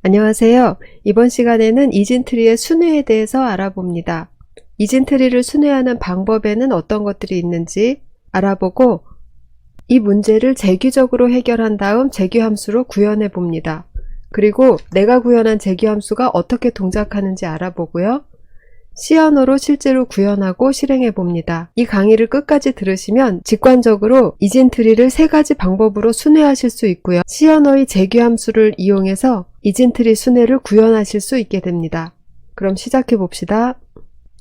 안녕하세요. 이번 시간에는 이진트리의 순회에 대해서 알아봅니다. 이진트리를 순회하는 방법에는 어떤 것들이 있는지 알아보고 이 문제를 재규적으로 해결한 다음 재규함수로 구현해 봅니다. 그리고 내가 구현한 재규함수가 어떻게 동작하는지 알아보고요. C 언어로 실제로 구현하고 실행해 봅니다. 이 강의를 끝까지 들으시면 직관적으로 이진트리를 세 가지 방법으로 순회하실 수 있고요. C 언어의 재규함수를 이용해서 이진트리 순회를 구현하실 수 있게 됩니다. 그럼 시작해 봅시다.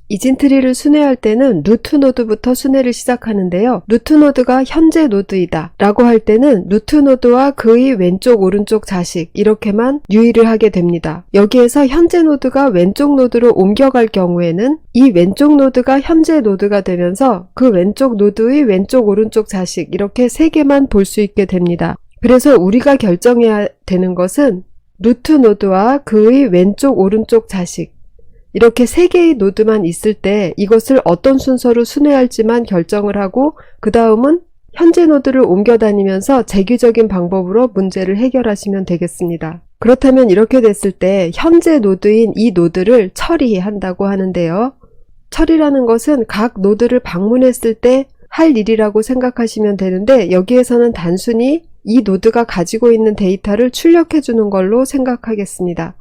이진트리를 순회할 때는 루트 노드부터 순회를 시작하는데요. 루트 노드가 현재 노드이다 라고 할 때는 루트 노드와 그의 왼쪽 오른쪽 자식 이렇게만 유의를 하게 됩니다. 여기에서 현재 노드가 왼쪽 노드로 옮겨갈 경우에는 이 왼쪽 노드가 현재 노드가 되면서 그 왼쪽 노드의 왼쪽 오른쪽 자식 이렇게 세 개만 볼 수 있게 됩니다. 그래서 우리가 결정해야 되는 것은 루트 노드와 그의 왼쪽 오른쪽 자식 이렇게 세 개의 노드만 있을 때 이것을 어떤 순서로 순회할지만 결정을 하고 그 다음은 현재 노드를 옮겨 다니면서 재규적인 방법으로 문제를 해결하시면 되겠습니다. 그렇다면 이렇게 됐을 때 현재 노드인 이 노드를 처리한다고 하는데요. 처리라는 것은 각 노드를 방문했을 때 할 일이라고 생각하시면 되는데 여기에서는 단순히 이 노드가 가지고 있는 데이터를 출력해 주는 걸로 생각하겠습니다.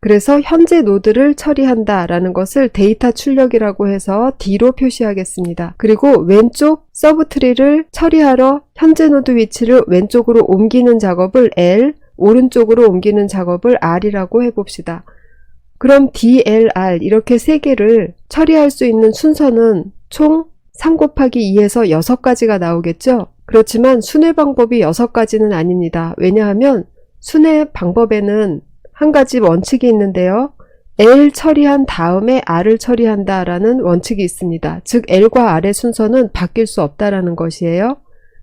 그래서 현재 노드를 처리한다 라는 것을 데이터 출력이라고 해서 D로 표시하겠습니다. 그리고 왼쪽 서브트리를 처리하러 현재 노드 위치를 왼쪽으로 옮기는 작업을 L, 오른쪽으로 옮기는 작업을 R이라고 해봅시다. 그럼 DLR 이렇게 세 개를 처리할 수 있는 순서는 총 3 곱하기 2에서 6가지가 나오겠죠? 그렇지만 순회 방법이 6가지는 아닙니다. 왜냐하면 순회 방법에는 한 가지 원칙이 있는데요. L 처리한 다음에 R을 처리한다 라는 원칙이 있습니다. 즉 L과 R의 순서는 바뀔 수 없다라는 것이에요.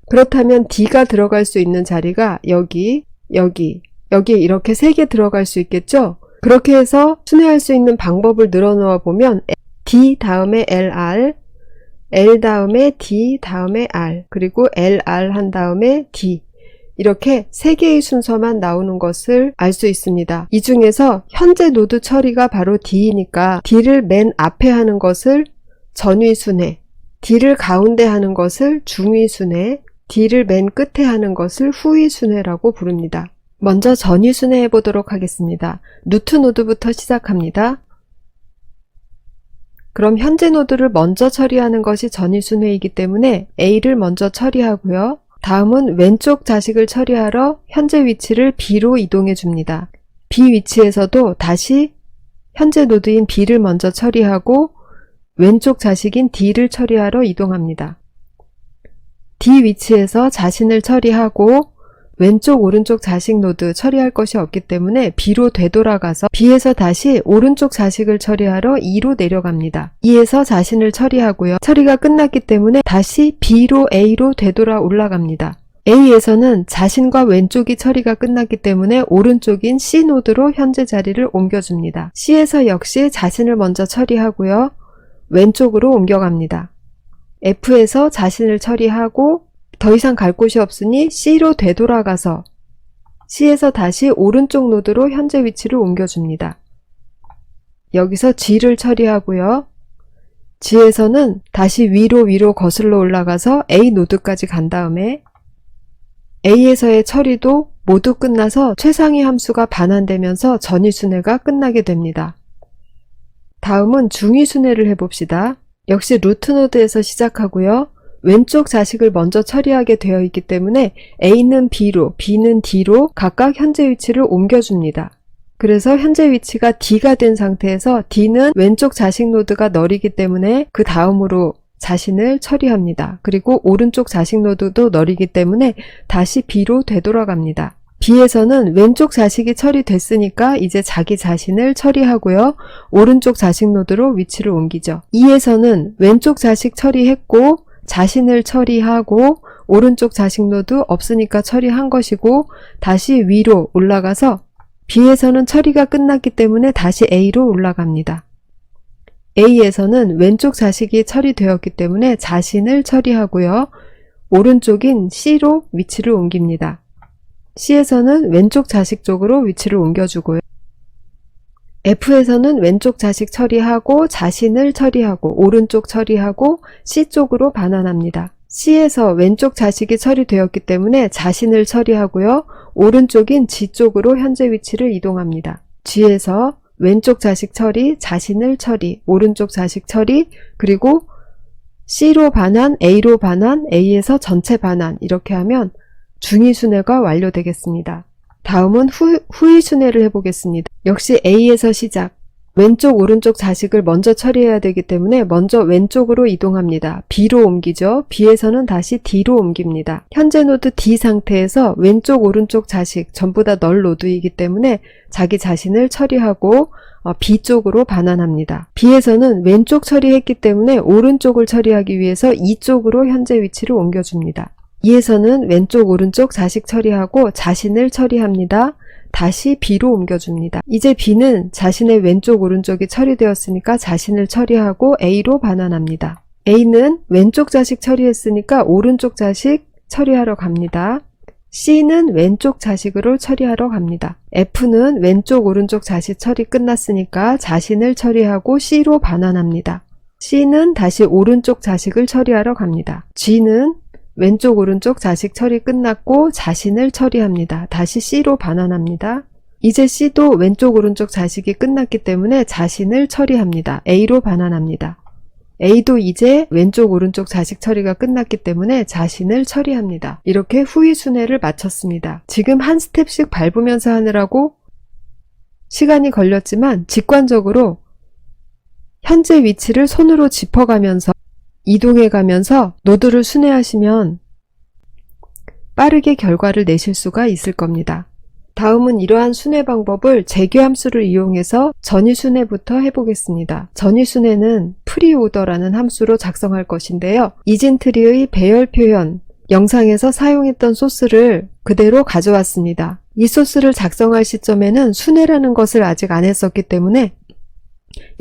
그렇다면 D가 들어갈 수 있는 자리가 여기 이렇게 3개 들어갈 수 있겠죠? 그렇게 해서 순회할 수 있는 방법을 늘어놓아 보면 D 다음에 LR, L 다음에 D 다음에 R, 그리고 LR 한 다음에 D 이렇게 3개의 순서만 나오는 것을 알 수 있습니다. 이 중에서 현재 노드 처리가 바로 D이니까 D를 맨 앞에 하는 것을 전위 순회, D를 가운데 하는 것을 중위 순회, D를 맨 끝에 하는 것을 후위 순회라고 부릅니다. 먼저 전위 순회 해보도록 하겠습니다. 루트 노드부터 시작합니다. 그럼 현재 노드를 먼저 처리하는 것이 전위 순회이기 때문에 A를 먼저 처리하고요. 다음은 왼쪽 자식을 처리하러 현재 위치를 B로 이동해 줍니다. B 위치에서도 다시 현재 노드인 B를 먼저 처리하고 왼쪽 자식인 D를 처리하러 이동합니다. D 위치에서 자신을 처리하고 왼쪽 오른쪽 자식 노드 처리할 것이 없기 때문에 B로 되돌아가서 B에서 다시 오른쪽 자식을 처리하러 E로 내려갑니다. E에서 자신을 처리하고요. 처리가 끝났기 때문에 다시 B로 A로 되돌아 올라갑니다. A에서는 자신과 왼쪽이 처리가 끝났기 때문에 오른쪽인 C 노드로 현재 자리를 옮겨줍니다. C에서 역시 자신을 먼저 처리하고요. 왼쪽으로 옮겨갑니다. F에서 자신을 처리하고 더 이상 갈 곳이 없으니 C로 되돌아가서 C에서 다시 오른쪽 노드로 현재 위치를 옮겨줍니다. 여기서 G를 처리하고요. G에서는 다시 위로 거슬러 올라가서 A 노드까지 간 다음에 A에서의 처리도 모두 끝나서 최상위 함수가 반환되면서 전위 순회가 끝나게 됩니다. 다음은 중위 순회를 해봅시다. 역시 루트 노드에서 시작하고요. 왼쪽 자식을 먼저 처리하게 되어 있기 때문에 A는 B로, B는 D로 각각 현재 위치를 옮겨줍니다. 그래서 현재 위치가 D가 된 상태에서 D는 왼쪽 자식 노드가 널이기 때문에 그 다음으로 자신을 처리합니다. 그리고 오른쪽 자식 노드도 널이기 때문에 다시 B로 되돌아갑니다. B에서는 왼쪽 자식이 처리됐으니까 이제 자기 자신을 처리하고요. 오른쪽 자식 노드로 위치를 옮기죠. E에서는 왼쪽 자식 처리했고 자신을 처리하고 오른쪽 자식 노드 없으니까 처리한 것이고 다시 위로 올라가서 B에서는 처리가 끝났기 때문에 다시 A로 올라갑니다. A에서는 왼쪽 자식이 처리되었기 때문에 자신을 처리하고요. 오른쪽인 C로 위치를 옮깁니다. C에서는 왼쪽 자식 쪽으로 위치를 옮겨주고요. F에서는 왼쪽 자식 처리하고 자신을 처리하고 오른쪽 처리하고 C 쪽으로 반환합니다. C에서 왼쪽 자식이 처리되었기 때문에 자신을 처리하고요. 오른쪽인 G 쪽으로 현재 위치를 이동합니다. G에서 왼쪽 자식 처리, 자신을 처리, 오른쪽 자식 처리, 그리고 C로 반환, A로 반환, A에서 전체 반환 이렇게 하면 중위순회가 완료되겠습니다. 다음은 후위순회를 해보겠습니다. 역시 A에서 시작. 왼쪽 오른쪽 자식을 먼저 처리해야 되기 때문에 먼저 왼쪽으로 이동합니다. B로 옮기죠. B에서는 다시 D로 옮깁니다. 현재 노드 D 상태에서 왼쪽 오른쪽 자식 전부 다 널 노드이기 때문에 자기 자신을 처리하고 B 쪽으로 반환합니다. B에서는 왼쪽 처리했기 때문에 오른쪽을 처리하기 위해서 E 쪽으로 현재 위치를 옮겨줍니다. E에서는 왼쪽 오른쪽 자식 처리하고 자신을 처리합니다. 다시 B로 옮겨줍니다. 이제 B는 자신의 왼쪽 오른쪽이 처리되었으니까 자신을 처리하고 A로 반환합니다. A는 왼쪽 자식 처리했으니까 오른쪽 자식 처리하러 갑니다. C는 왼쪽 자식으로 처리하러 갑니다. F는 왼쪽 오른쪽 자식 처리 끝났으니까 자신을 처리하고 C로 반환합니다. C는 다시 오른쪽 자식을 처리하러 갑니다. G는 왼쪽 오른쪽 자식 처리 끝났고 자신을 처리합니다. 다시 C로 반환합니다. 이제 C도 왼쪽 오른쪽 자식이 끝났기 때문에 자신을 처리합니다. A로 반환합니다. A도 이제 왼쪽 오른쪽 자식 처리가 끝났기 때문에 자신을 처리합니다. 이렇게 후위순회를 마쳤습니다. 지금 한 스텝씩 밟으면서 하느라고 시간이 걸렸지만 직관적으로 현재 위치를 손으로 짚어가면서 이동해가면서 노드를 순회하시면 빠르게 결과를 내실 수가 있을 겁니다. 다음은 이러한 순회 방법을 재규함수를 이용해서 전위순회부터 해보겠습니다. 전위순회는 프리오더라는 함수로 작성할 것인데요. 이진트리의 배열 표현, 영상에서 사용했던 소스를 그대로 가져왔습니다. 이 소스를 작성할 시점에는 순회라는 것을 아직 안 했었기 때문에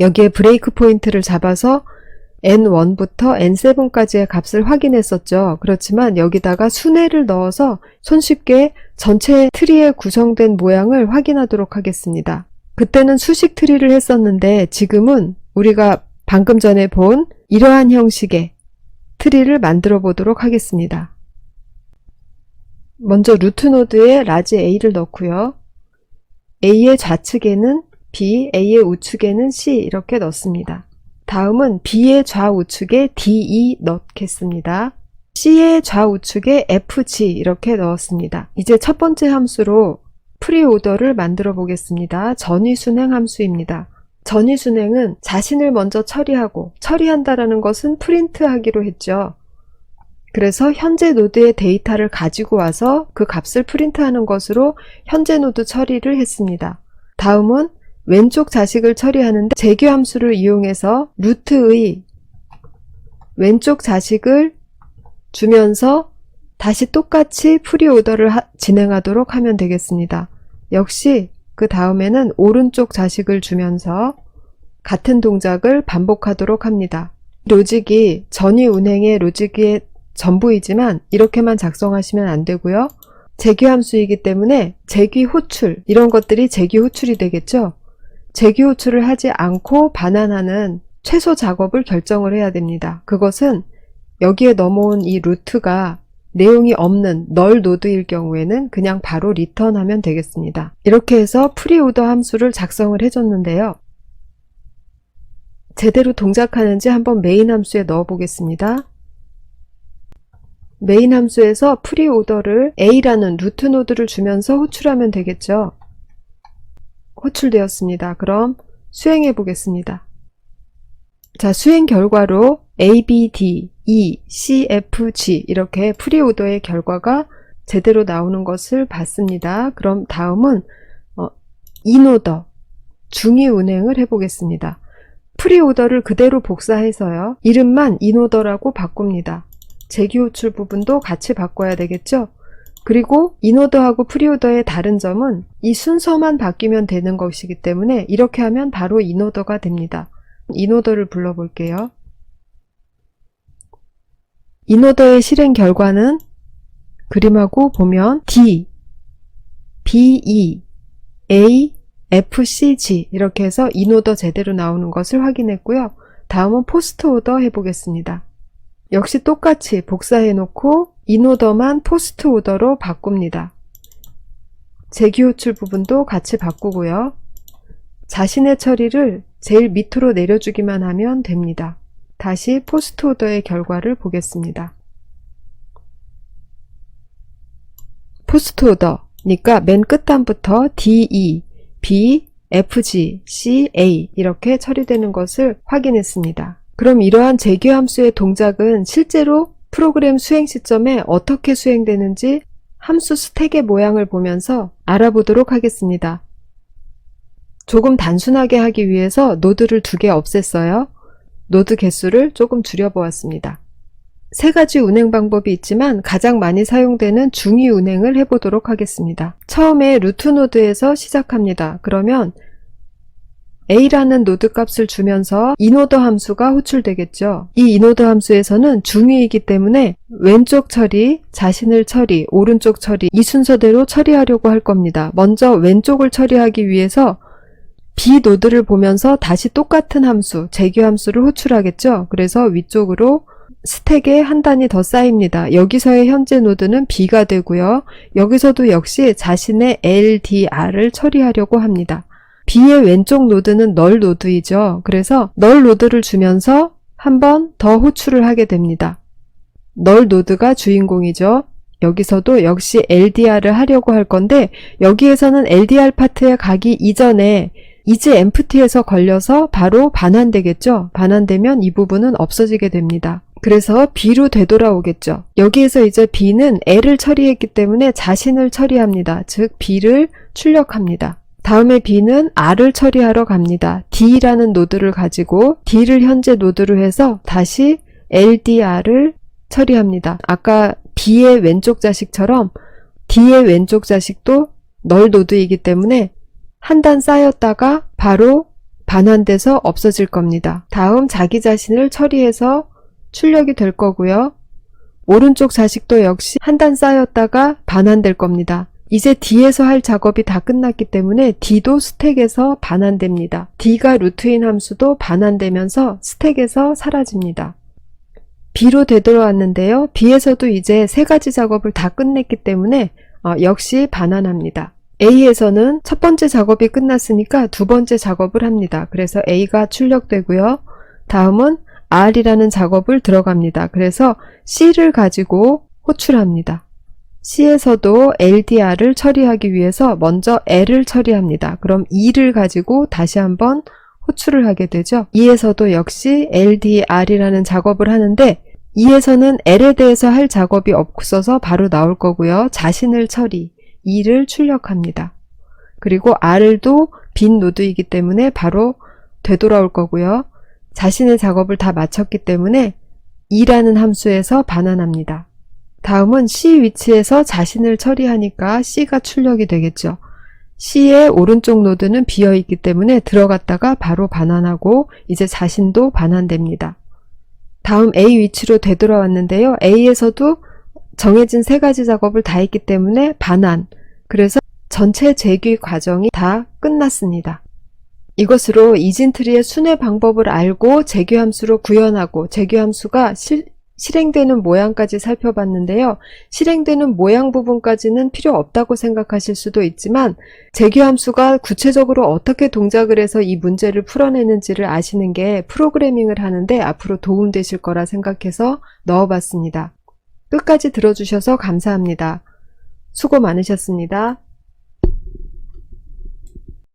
여기에 브레이크 포인트를 잡아서 N1부터 N7까지의 값을 확인했었죠. 그렇지만 여기다가 순회를 넣어서 손쉽게 전체 트리에 구성된 모양을 확인하도록 하겠습니다. 그때는 수식 트리를 했었는데 지금은 우리가 방금 전에 본 이러한 형식의 트리를 만들어 보도록 하겠습니다. 먼저 루트 노드에 라지 A를 넣고요. A의 좌측에는 B, A의 우측에는 C 이렇게 넣습니다. 다음은 B의 좌우측에 DE 넣겠습니다. C의 좌우측에 FG 이렇게 넣었습니다. 이제 첫 번째 함수로 프리오더를 만들어 보겠습니다. 전위순행 함수입니다. 전위순행은 자신을 먼저 처리하고 처리한다라는 것은 프린트하기로 했죠. 그래서 현재 노드의 데이터를 가지고 와서 그 값을 프린트하는 것으로 현재 노드 처리를 했습니다. 다음은 왼쪽 자식을 처리하는데 재규함수를 이용해서 루트의 왼쪽 자식을 주면서 다시 똑같이 프리오더를 진행하도록 하면 되겠습니다. 역시 그 다음에는 오른쪽 자식을 주면서 같은 동작을 반복하도록 합니다. 로직이 전위 운행의 로직의 전부이지만 이렇게만 작성하시면 안 되고요. 재규함수이기 때문에 재규 호출 이런 것들이 재규 호출이 되겠죠. 재규 호출을 하지 않고 반환하는 최소 작업을 결정을 해야 됩니다. 그것은 여기에 넘어온 이 루트가 내용이 없는 널 노드일 경우에는 그냥 바로 리턴하면 되겠습니다. 이렇게 해서 프리오더 함수를 작성을 해줬는데요. 제대로 동작하는지 한번 메인 함수에 넣어 보겠습니다. 메인 함수에서 프리오더를 A라는 루트 노드를 주면서 호출하면 되겠죠. 호출되었습니다. 그럼 수행해 보겠습니다. 자, 수행 결과로 A, B, D, E, C, F, G 이렇게 프리오더의 결과가 제대로 나오는 것을 봤습니다. 그럼 다음은 인오더, 중위 운행을 해보겠습니다. 프리오더를 그대로 복사해서요. 이름만 인오더라고 바꿉니다. 재규 호출 부분도 같이 바꿔야 되겠죠? 그리고 인오더하고 프리오더의 다른 점은 이 순서만 바뀌면 되는 것이기 때문에 이렇게 하면 바로 인오더가 됩니다. 인오더를 불러볼게요. 인오더의 실행 결과는 그림하고 보면 D, B, E, A, FCG 이렇게 해서 인오더 제대로 나오는 것을 확인했고요. 다음은 포스트 오더 해보겠습니다. 역시 똑같이 복사해 놓고 인오더만 포스트 오더로 바꿉니다. 재규 호출 부분도 같이 바꾸고요. 자신의 처리를 제일 밑으로 내려주기만 하면 됩니다. 다시 포스트 오더의 결과를 보겠습니다. 포스트 오더니까 맨 끝단부터 DE, B, FG, C, A 이렇게 처리되는 것을 확인했습니다. 그럼 이러한 재규 함수의 동작은 실제로 프로그램 수행 시점에 어떻게 수행되는지 함수 스택의 모양을 보면서 알아보도록 하겠습니다. 조금 단순하게 하기 위해서 노드를 2개 없앴어요. 노드 개수를 조금 줄여보았습니다. 3가지 운행 방법이 있지만 가장 많이 사용되는 중위 운행을 해보도록 하겠습니다. 처음에 루트 노드에서 시작합니다. 그러면 A라는 노드 값을 주면서 인오더 함수가 호출되겠죠. 이 인오더 함수에서는 중위이기 때문에 왼쪽 처리, 자신을 처리, 오른쪽 처리 이 순서대로 처리하려고 할 겁니다. 먼저 왼쪽을 처리하기 위해서 B 노드를 보면서 다시 똑같은 함수, 재규 함수를 호출하겠죠. 그래서 위쪽으로 스택에 한 단이 더 쌓입니다. 여기서의 현재 노드는 B가 되고요. 여기서도 역시 자신의 LDR을 처리하려고 합니다. B의 왼쪽 노드는 널 노드이죠. 그래서 널 노드를 주면서 한 번 더 호출을 하게 됩니다. 널 노드가 주인공이죠. 여기서도 역시 LDR을 하려고 할 건데 여기에서는 LDR 파트에 가기 이전에 is empty에서 걸려서 바로 반환되겠죠. 반환되면 이 부분은 없어지게 됩니다. 그래서 B로 되돌아오겠죠. 여기에서 이제 B는 L을 처리했기 때문에 자신을 처리합니다. 즉 B를 출력합니다. 다음에 B는 R을 처리하러 갑니다. D라는 노드를 가지고 D를 현재 노드로 해서 다시 LDR을 처리합니다. 아까 B의 왼쪽 자식처럼 D의 왼쪽 자식도 널 노드이기 때문에 한 단 쌓였다가 바로 반환돼서 없어질 겁니다. 다음 자기 자신을 처리해서 출력이 될 거고요. 오른쪽 자식도 역시 한 단 쌓였다가 반환될 겁니다. 이제 D에서 할 작업이 다 끝났기 때문에 D도 스택에서 반환됩니다. D가 루트인 함수도 반환되면서 스택에서 사라집니다. B로 되돌아왔는데요. B에서도 이제 3가지 작업을 다 끝냈기 때문에 역시 반환합니다. A에서는 첫 번째 작업이 끝났으니까 두 번째 작업을 합니다. 그래서 A가 출력되고요. 다음은 R이라는 작업을 들어갑니다. 그래서 C를 가지고 호출합니다. C에서도 LDR을 처리하기 위해서 먼저 L을 처리합니다. 그럼 E를 가지고 다시 한번 호출을 하게 되죠. E에서도 역시 LDR이라는 작업을 하는데 E에서는 L에 대해서 할 작업이 없어서 바로 나올 거고요. 자신을 처리, E를 출력합니다. 그리고 R도 빈 노드이기 때문에 바로 되돌아올 거고요. 자신의 작업을 다 마쳤기 때문에 E라는 함수에서 반환합니다. 다음은 C 위치에서 자신을 처리하니까 C가 출력이 되겠죠. C의 오른쪽 노드는 비어있기 때문에 들어갔다가 바로 반환하고 이제 자신도 반환됩니다. 다음 A 위치로 되돌아왔는데요. A에서도 정해진 3가지 작업을 다 했기 때문에 반환. 그래서 전체 재규 과정이 다 끝났습니다. 이것으로 이진트리의 순회 방법을 알고 재규 함수로 구현하고 재규 함수가 실행되는 모양까지 살펴봤는데요. 실행되는 모양 부분까지는 필요 없다고 생각하실 수도 있지만 재규 함수가 구체적으로 어떻게 동작을 해서 이 문제를 풀어내는지를 아시는 게 프로그래밍을 하는데 앞으로 도움되실 거라 생각해서 넣어봤습니다. 끝까지 들어주셔서 감사합니다. 수고 많으셨습니다.